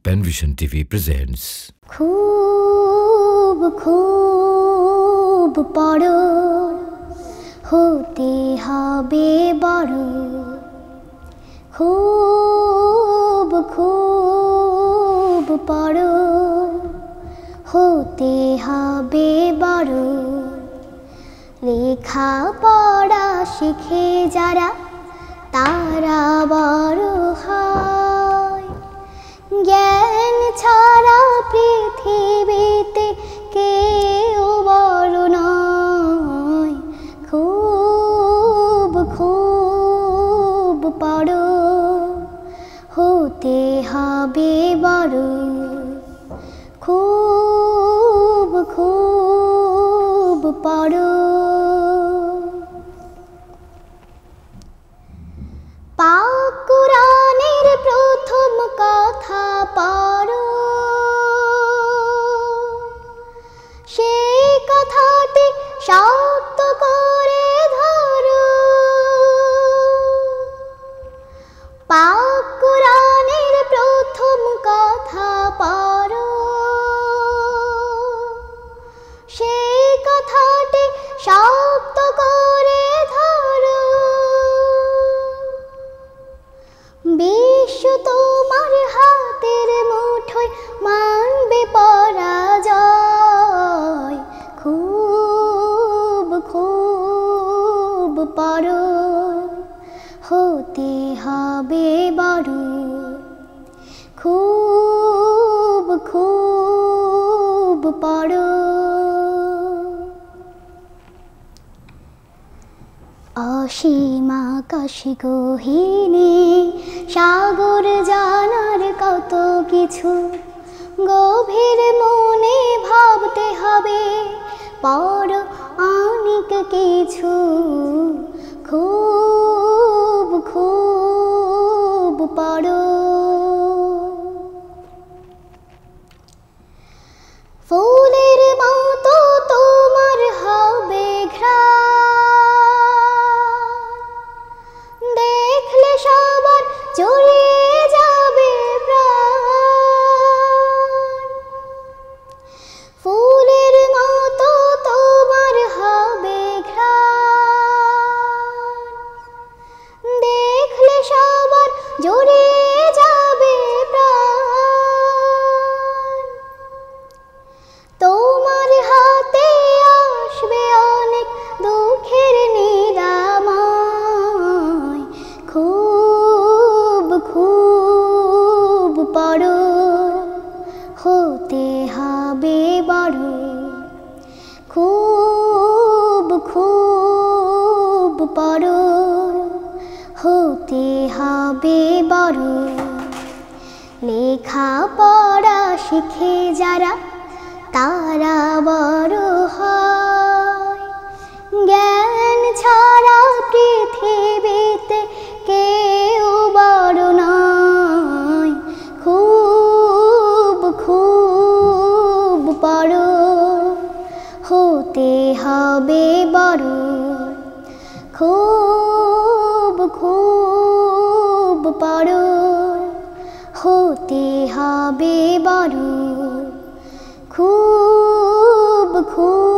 Penvision TV presents खूब खूब पढ़ो होते हबे बड़ो खूब खूब पढ़ो होते हबे बड़ो लेखा पढ़ा शिखे जारा तारा बड़ो হয় জ্ঞান ছাড়া পৃথিবীতে কেউ বড় নয় খুব খুব পড়ো হতে হবে বড় খুব খুব পড়ো পাক কুরআনের প্রথম কথা পড়ো সেই কথাটি শক্ত করে ধরো পাক কুরআনের প্রথম কথা পড়ো সেই কথাটি শক্ত করে ধরো বিশ্ব তোমার হাতের মুঠোয় মানবে পরাজয় খুব খুব পড়ো হতে হবে বড় খুব খুব পড়ো অসীম আকাশ গহীনে সাগর জানার কত কিছু গভীর মনে ভাবতে হবে পড়ো অনেক কিছু খুব খুব পড়ো ফুলের মতো তোমার হবে ঘ্রাণ দেখলে সবার জড়িয়ে যাবে প্রাণ ফুলের মতো তোমার হবে ঘ্রাণ দেখলে সবার জড়িয়ে যাবে প্রাণ তোমার হাতে আসবে অনেক দুঃখের নিরাময় খুব খুব পড়ো হতে হবে বড় খুব খুব পড়ো হতে হবে বড় লেখা পড়া শিখে যারা তারা বড় হয় জ্ঞান ছাড়া পৃথিবীতে কেউ বড় নয় খুব খুব পড়ো হতে হবে বড় খুব খুব পড়ো হতে হবে বড় খুব খুব